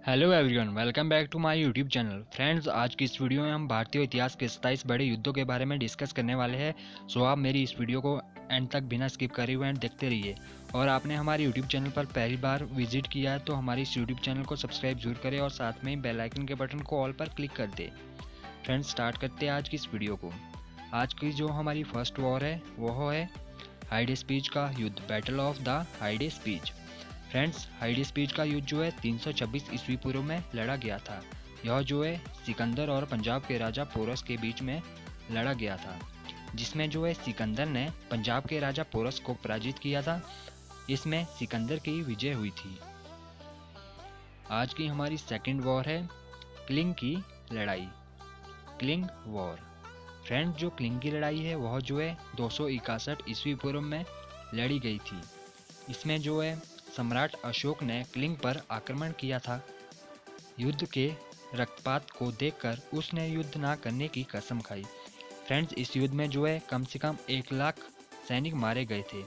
Hello everyone, welcome back to my YouTube channel. Friends, आज की इस वीडियो में हम भारतीय इतिहास के 27 बड़े युद्धों के बारे में डिस्कस करने वाले हैं। सो आप मेरी इस वीडियो को एंड तक बिना स्किप करे हुए एंड देखते रहिए। और आपने हमारे यूट्यूब चैनल पर पहली बार विजिट किया है तो हमारे इस यूट्यूब चैनल को सब्सक्राइब जरूर करें और साथ में बेल आइकन के बटन को ऑल पर क्लिक कर दें। फ्रेंड्स, स्टार्ट करते हैं आज की इस वीडियो को। आज की जो हमारी फर्स्ट वॉर है वो है हाइडेस्पीच का युद्ध, बैटल ऑफ द हाइडेस्पीच। फ्रेंड्स, हाइडेस्पीच का युद्ध जो है 326 ईस्वी पूर्व में लड़ा गया था। यह जो है सिकंदर और पंजाब के राजा पोरस के बीच में लड़ा गया था, जिसमें जो है सिकंदर ने पंजाब के राजा पोरस को पराजित किया था। इसमें सिकंदर की विजय हुई थी। आज की हमारी सेकंड वॉर है क्लिंग की लड़ाई, क्लिंग वॉर। फ्रेंड्स, जो क्लिंग की लड़ाई है वह जो है 261 ईस्वी पूर्व में लड़ी गई थी। इसमें जो है सम्राट अशोक ने क्लिंग पर आक्रमण किया था। युद्ध के रक्तपात को देखकर उसने युद्ध ना करने की कसम खाई। फ्रेंड्स, इस युद्ध में जो है कम से कम 1 लाख सैनिक मारे गए थे।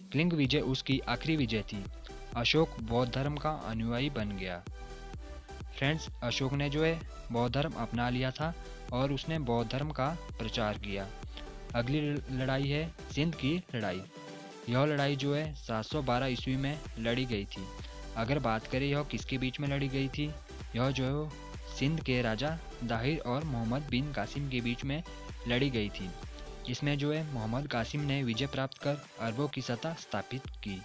क्लिंग विजय उसकी आखिरी विजय थी। अशोक बौद्ध धर्म का अनुयायी बन गया। फ्रेंड्स, अशोक ने जो है बौद्ध धर्म अपना लिया था और उसने बौद्ध धर्म का प्रचार किया। अगली लड़ाई है सिंध की लड़ाई। यह लड़ाई जो है 712 ईस्वी में लड़ी गई थी। अगर बात करें यह किसके बीच में लड़ी गई थी, यह जो है सिंध के राजा दाहिर और मोहम्मद बिन कासिम के बीच में लड़ी गई थी। इसमें जो है मोहम्मद कासिम ने विजय प्राप्त कर अरबों की सत्ता स्थापित की।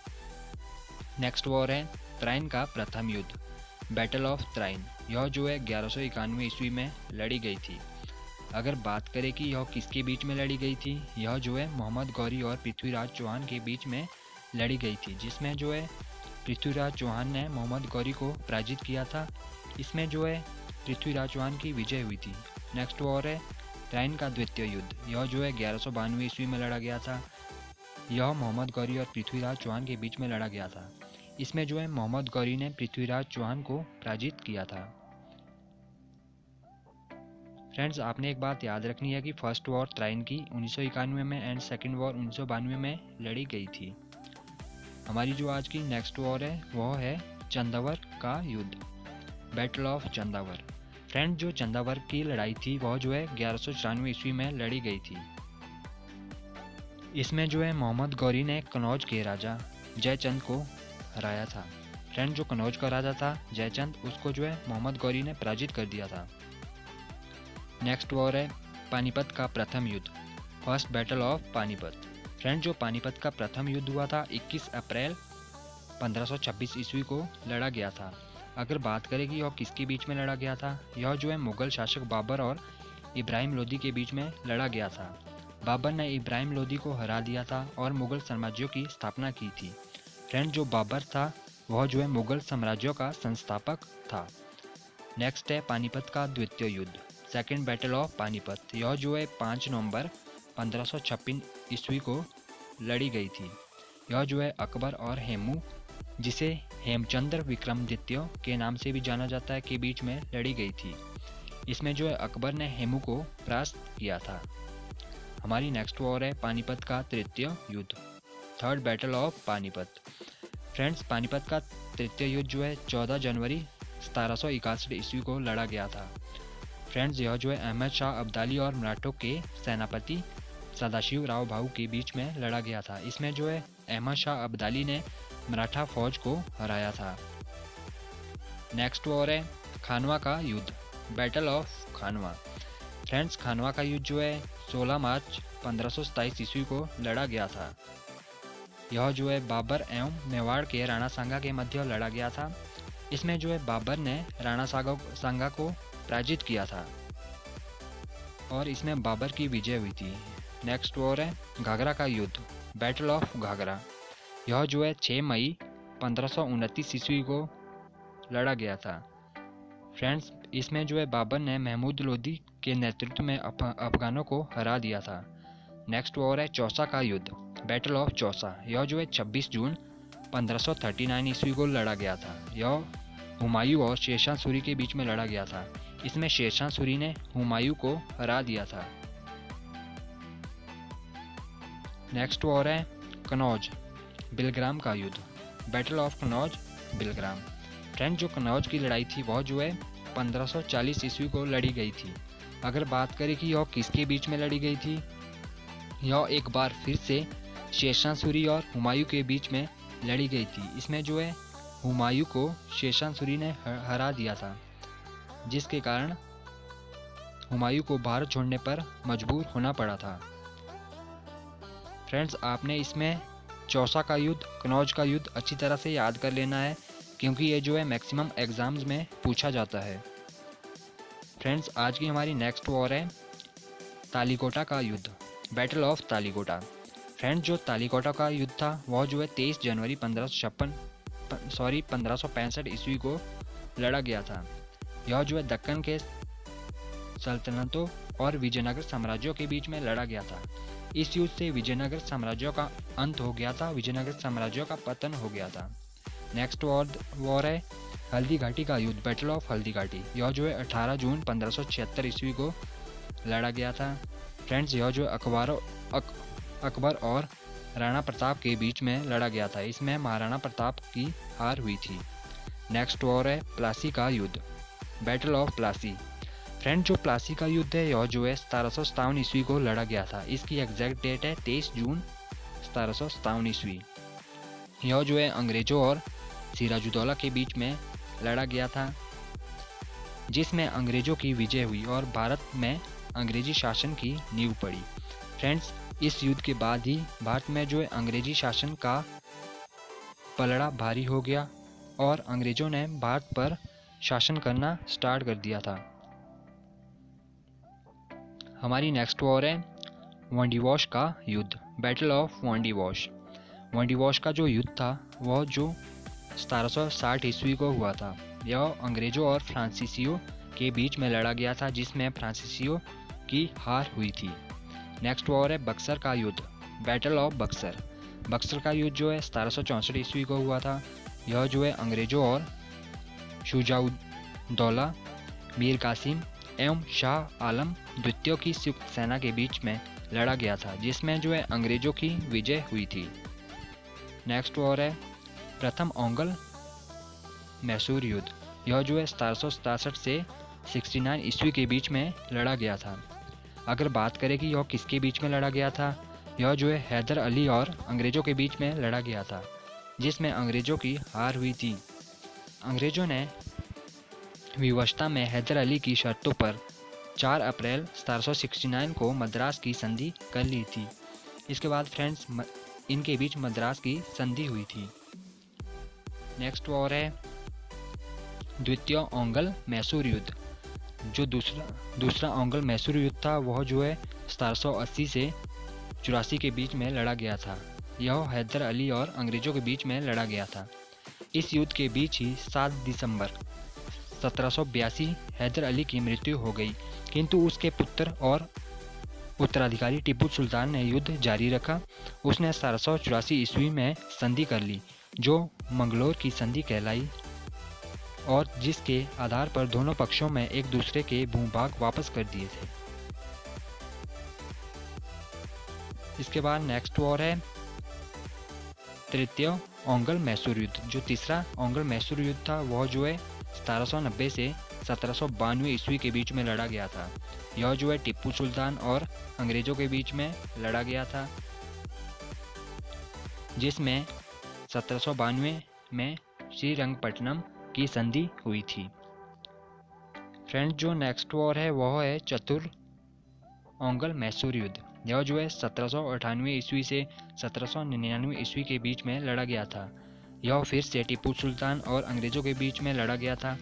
नेक्स्ट वॉर है त्राइन का प्रथम युद्ध, बैटल ऑफ त्राइन। यह जो है 1191 ईस्वी में लड़ी गई थी। अगर बात करें कि यह किसके बीच में लड़ी गई थी, यह जो है मोहम्मद गौरी और पृथ्वीराज चौहान के बीच में लड़ी गई थी, जिसमें जो है पृथ्वीराज चौहान ने मोहम्मद गौरी को पराजित किया था। इसमें जो है पृथ्वीराज चौहान की विजय हुई थी। नेक्स्ट वॉर है त्राइन का द्वितीय युद्ध। यह जो है 1192 ईस्वी में लड़ा गया था। यह मोहम्मद गौरी और पृथ्वीराज चौहान के बीच में लड़ा गया था। इसमें जो है मोहम्मद गौरी ने पृथ्वीराज चौहान को पराजित किया था। फ्रेंड्स, आपने एक बात याद रखनी है कि फर्स्ट वॉर त्राइन की 1991 में एंड सेकंड वॉर 1992 में लड़ी गई थी। हमारी जो आज की नेक्स्ट वॉर है वह है चंदावर का युद्ध, बैटल ऑफ चंदावर। फ्रेंड्स, जो चंदावर की लड़ाई थी वह जो है 1194 ईस्वी में लड़ी गई थी। इसमें जो है मोहम्मद गौरी ने कनौज के राजा जयचंद को हराया था। फ्रेंड्स, जो कनौज का राजा था जयचंद, उसको जो है मोहम्मद गौरी ने पराजित कर दिया था। नेक्स्ट वॉर है पानीपत का प्रथम युद्ध, first battle of Panipat. Friend, जो पानीपत का प्रथम युद्ध हुआ था 21 अप्रैल 1526 ईस्वी को लड़ा गया था। अगर बात करें कि यह किसके बीच में लड़ा गया था, यह जो है मुगल शासक बाबर और इब्राहिम लोदी के बीच में लड़ा गया था। बाबर ने इब्राहिम लोदी को हरा दिया था और मुगल साम्राज्यों की स्थापना की थी। फ्रेंड, जो बाबर था वह जो है मुगल साम्राज्यों का संस्थापक था। नेक्स्ट है पानीपत का द्वितीय युद्ध, सेकेंड बैटल ऑफ पानीपत। यह जो है 5 नवंबर 1556 ईस्वी को लड़ी गई थी। यह जो है अकबर और हेमू, जिसे हेमचंद्र विक्रमादित्य के नाम से भी जाना जाता है, के बीच में लड़ी गई थी। इसमें जो है अकबर ने हेमू को परास्त किया था। हमारी नेक्स्ट वॉर है पानीपत का तृतीय युद्ध, third battle of Panipat. Friends, Panipat का तृतीय युद्ध जो है 14 जनवरी 1761 ईस्वी को लड़ा गया था। फ्रेंड्स, यह जो है अहमद शाह अब्दाली और मराठों के सेनापति सदाशिव राव भाऊ के बीच में लड़ा गया था। इसमें जो है अहमद शाह अब्दाली ने मराठा फौज को हराया था। नेक्स्ट वॉर है खानवा का युद्ध, बैटल ऑफ खानवा। फ्रेंड्स, खानवा का युद्ध जो है 16 मार्च 1527 ईस्वी को लड़ा गया था। यह जो है बाबर एवं मेवाड़ के राणा सांगा के मध्य लड़ा गया था। इसमें जो है बाबर ने राणा सांगा को पराजित किया था और इसमें बाबर की विजय हुई थी। नेक्स्ट वॉर है घाघरा का युद्ध, बैटल ऑफ घाघरा। यह जो है 6 मई 1529 ईस्वी को लड़ा गया था। फ्रेंड्स, इसमें जो है बाबर ने महमूद लोदी के नेतृत्व में अफगानों को हरा दिया था। नेक्स्ट वॉर है चौसा का युद्ध, बैटल ऑफ चौसा। यह जो है 26 जून 1539 ईस्वी को लड़ा गया था। यह हुमायूं और शेरशाह सूरी के बीच में लड़ा गया था। इसमें शेरशाह सूरी ने हुमायूं को हरा दिया था। नेक्स्ट वॉर है कनौज बिलग्राम का युद्ध, battle of Kannauj Bilgram. Friends जो कन्नौज की लड़ाई थी वह जो है 1540 ईस्वी को लड़ी गई थी। अगर बात करें कि यह किसके बीच में लड़ी गई थी, यह एक बार फिर से शेरशाह सूरी और हुमायूं के बीच में लड़ी गई थी। इसमें जो है हुमायूं को शेरशाह सूरी ने हरा दिया था, जिसके कारण हुमायूं को भारत छोड़ने पर मजबूर होना पड़ा था। फ्रेंड्स आपने इसमें चौसा का युद्ध, कन्नौज का युद्ध अच्छी तरह से याद कर लेना है, क्योंकि ये जो है मैक्सिमम एग्जाम्स में पूछा जाता है। फ्रेंड्स आज की हमारी नेक्स्ट वॉर है तालीकोटा का युद्ध, बैटल ऑफ तालीकोटा। फ्रेंड्स जो तालीकोटा का युद्ध था वह जो है 23 जनवरी 1565 ईस्वी को लड़ा गया था। यह जो है दक्कन के सल्तनतों और विजयनगर साम्राज्यों के बीच में लड़ा गया था। इस युद्ध से विजयनगर साम्राज्यों का अंत हो गया था, विजयनगर साम्राज्यों का पतन हो गया था। नेक्स्ट वॉर है हल्दी घाटी का युद्ध, बैटल ऑफ हल्दी घाटी। यह जो है 18 जून 1576 ईस्वी को लड़ा गया था। फ्रेंड्स यह जो अकबर और राणा प्रताप के बीच में लड़ा गया था। इसमें महाराणा प्रताप की हार हुई थी। नेक्स्ट वॉर है प्लासी का युद्ध, बैटल ऑफ प्लासी। फ्रेंड जो प्लासी का युद्ध है यह जो है 1757 ईस्वी को लड़ा गया था। इसकी एग्जैक्ट डेट है 23 जून 1757 ईस्वी। यह जो है अंग्रेजों और सिराजुद्दौला के बीच में लड़ा गया था, जिसमें अंग्रेजों की विजय हुई और भारत में अंग्रेजी शासन की नींव पड़ी। फ्रेंड्स इस युद्ध के बाद ही भारत में जो है अंग्रेजी शासन का पलड़ा भारी हो गया और अंग्रेजों ने भारत पर शासन करना स्टार्ट कर दिया था। हमारी नेक्स्ट वॉर है वांडीवॉश का युद्ध, बैटल ऑफ वांडीवॉश। वांडीवॉश का जो युद्ध था वह जो 1760 ईस्वी को हुआ था। यह अंग्रेजों और फ्रांसीसियों के बीच में लड़ा गया था, जिसमें फ्रांसीसियों की हार हुई थी। नेक्स्ट वॉर है बक्सर का युद्ध, बैटल ऑफ बक्सर। बक्सर का युद्ध जो है 1764 ईस्वी को हुआ था। यह जो है अंग्रेजों और शुजाउद्दौला, मीर कासिम एवं शाह आलम द्वितीय की संयुक्त सेना के बीच में लड़ा गया था, जिसमें जो है अंग्रेजों की विजय हुई थी। नेक्स्ट वॉर है प्रथम ओंगल मैसूर युद्ध। यह जो है 1767 से 69 ईस्वी के बीच में लड़ा गया था। अगर बात करें कि यह किसके बीच में लड़ा गया था, यह जो है हैदर अली और अंग्रेजों के बीच में लड़ा गया था, जिसमें अंग्रेजों की हार हुई थी। अंग्रेजों ने विवशता में हैदर अली की शर्तों पर 4 अप्रैल 1769 को मद्रास की संधि कर ली थी। इसके बाद फ्रेंड्स इनके बीच मद्रास की संधि हुई थी। नेक्स्ट वॉर है द्वितीय ओंगल मैसूर युद्ध। जो दूसरा ओंगल मैसूर युद्ध था वह जो है 1780 से 84 के बीच में लड़ा गया था। यह हैदर अली और अंग्रेजों के बीच में लड़ा गया था। इस युद्ध के बीच ही 7 दिसंबर 1782 हैदर अली की मृत्यु हो गई, किंतु उसके पुत्र और उत्तराधिकारी टीपू सुल्तान ने युद्ध जारी रखा। उसने 1784 ईस्वी में संधि कर ली, जो मंगलोर की संधि कहलाई, और जिसके आधार पर दोनों पक्षों में एक दूसरे के भूभाग वापस कर दिए थे। इसके बाद नेक्स्ट वॉर है तृतीय ओंगल मैसूर युद्ध। जो तीसरा ओंगल मैसूर युद्ध था वह जो है 1790 से 1792 ईस्वी के बीच में लड़ा गया था। यह जो है टीपू सुल्तान और अंग्रेजों के बीच में लड़ा गया था, जिसमें 1792 में श्रीरंगपट्टनम की संधि हुई थी। फ्रेंड्स जो नेक्स्ट वॉर है वह है चतुर्थ ओंगल मैसूर युद्ध। यह जो है 1798 ईस्वी से 1799 ईस्वी के बीच में लड़ा गया था। यह फिर से टीपू सुल्तान और अंग्रेजों के बीच में लड़ा गया था।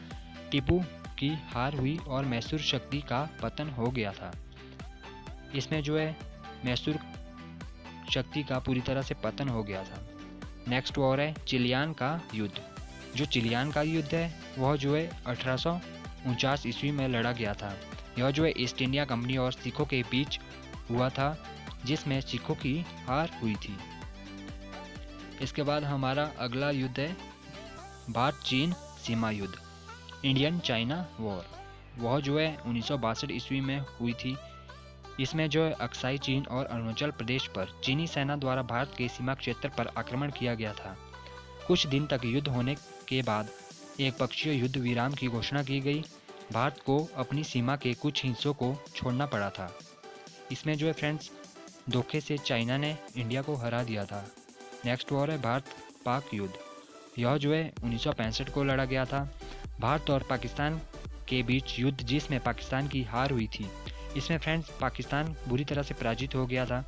टीपू की हार हुई और मैसूर शक्ति का पतन हो गया था। इसमें जो है मैसूर शक्ति का पूरी तरह से पतन हो गया था। नेक्स्ट वॉर है चिलियान का युद्ध। जो चिलियान का युद्ध है वह जो है 1849 ईस्वी में लड़ा गया था। यह जो है ईस्ट इंडिया कंपनी और सिखों के बीच हुआ था, जिसमें सिखों की हार हुई थी। इसके बाद हमारा अगला युद्ध है भारत चीन सीमा युद्ध, इंडियन चाइना वॉर। वह जो है 1962 ईस्वी में हुई थी। इसमें जो है अक्साई चीन और अरुणाचल प्रदेश पर चीनी सेना द्वारा भारत के सीमा क्षेत्र पर आक्रमण किया गया था। कुछ दिन तक युद्ध होने के बाद एक पक्षीय युद्ध विराम की घोषणा की गई। भारत को अपनी सीमा के कुछ हिस्सों को छोड़ना पड़ा था। इसमें जो है फ्रेंड्स, धोखे से चाइना ने इंडिया को हरा दिया था। नेक्स्ट वॉर है भारत पाक युद्ध। यह जो है 1965 को लड़ा गया था। भारत और पाकिस्तान के बीच युद्ध जिसमें पाकिस्तान की हार हुई थी। इसमें फ्रेंड्स पाकिस्तान बुरी तरह से पराजित हो गया था।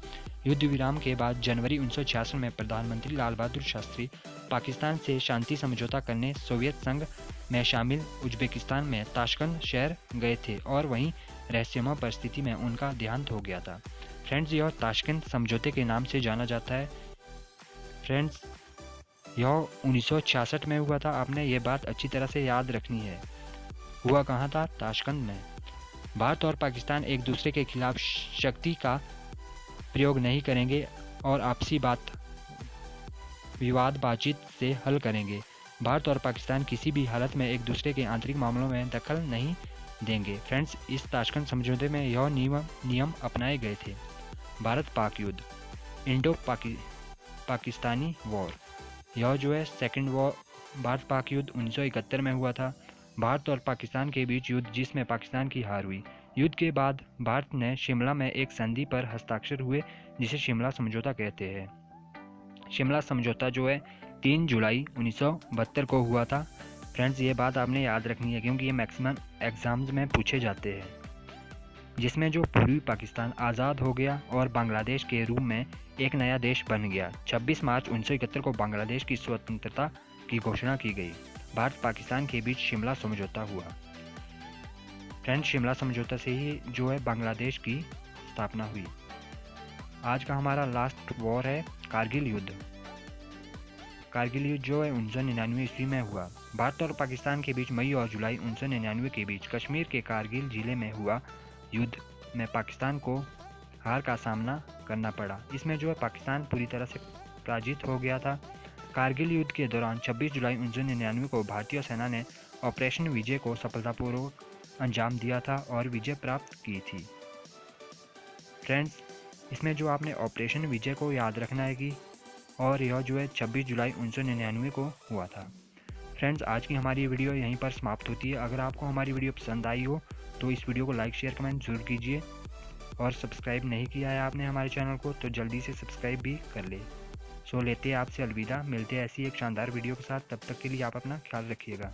युद्ध विराम के बाद जनवरी 1966 में प्रधानमंत्री लाल बहादुर शास्त्री पाकिस्तान से शांति समझौता करने सोवियत संघ में शामिल उज्बेकिस्तान में ताशकंद शहर गए थे और वहीं रहस्यमय परिस्थिति में उनका देहांत हो गया था। फ्रेंड्स, यह ताशकंद समझौते के नाम से जाना जाता है। फ्रेंड्स, यह 1966 में हुआ था। आपने ये बात अच्छी तरह से याद रखनी है। हुआ कहाँ था? ताशकंद में। भारत और पाकिस्तान एक दूसरे के खिलाफ शक्ति का प्रयोग नहीं करेंगे और आपसी विवाद बातचीत से हल करेंगे। भारत और पाकिस्तान किसी भी हालत में एक दूसरे के आंतरिक मामलों में दखल नहीं देंगे। फ्रेंड्स, इस ताशकंद समझौते में यह नियम अपनाए गए थे। भारत पाक युद्ध, इंडो पाकिस्तानी वॉर। यह जो है सेकेंड वॉर भारत पाक युद्ध 1971 में हुआ था। भारत और पाकिस्तान के बीच युद्ध जिसमें पाकिस्तान की हार हुई। युद्ध के बाद भारत ने शिमला में एक संधि पर हस्ताक्षर हुए जिसे शिमला समझौता कहते हैं। शिमला समझौता जो है 3 जुलाई 1972 को हुआ था। फ्रेंड्स, ये बात आपने याद रखनी है क्योंकि ये मैक्सिमम एग्जाम्स में पूछे जाते हैं। जिसमें जो पूर्वी पाकिस्तान आज़ाद हो गया और बांग्लादेश के रूप में एक नया देश बन गया। 26 मार्च 1971 को बांग्लादेश की स्वतंत्रता की घोषणा की गई। भारत पाकिस्तान के बीच शिमला समझौता हुआ। फ्रेंड्स, शिमला समझौता से ही जो है बांग्लादेश की स्थापना हुई। आज का हमारा लास्ट वॉर है कारगिल युद्ध। कारगिल युद्ध जो है 1999 ईस्वी में हुआ। भारत और पाकिस्तान के बीच मई और जुलाई 1999 के बीच कश्मीर के कारगिल जिले में हुआ युद्ध में पाकिस्तान को हार का सामना करना पड़ा। इसमें जो है पाकिस्तान पूरी तरह से पराजित हो गया था। कारगिल युद्ध के दौरान 26 जुलाई 1999 को भारतीय सेना ने ऑपरेशन विजय को सफलतापूर्वक अंजाम दिया था और विजय प्राप्त की थी। फ्रेंड्स, इसमें जो आपने ऑपरेशन विजय को याद रखना है कि और यह जो है 26 जुलाई 1999 को हुआ था। फ्रेंड्स, आज की हमारी वीडियो यहीं पर समाप्त होती है। अगर आपको हमारी वीडियो पसंद आई हो तो इस वीडियो को लाइक शेयर कमेंट जरूर कीजिए और सब्सक्राइब नहीं किया है आपने हमारे चैनल को तो जल्दी से सब्सक्राइब भी कर ले। सो लेते हैं आपसे अलविदा। मिलते हैं ऐसी एक शानदार वीडियो के साथ। तब तक के लिए आप अपना ख्याल रखिएगा।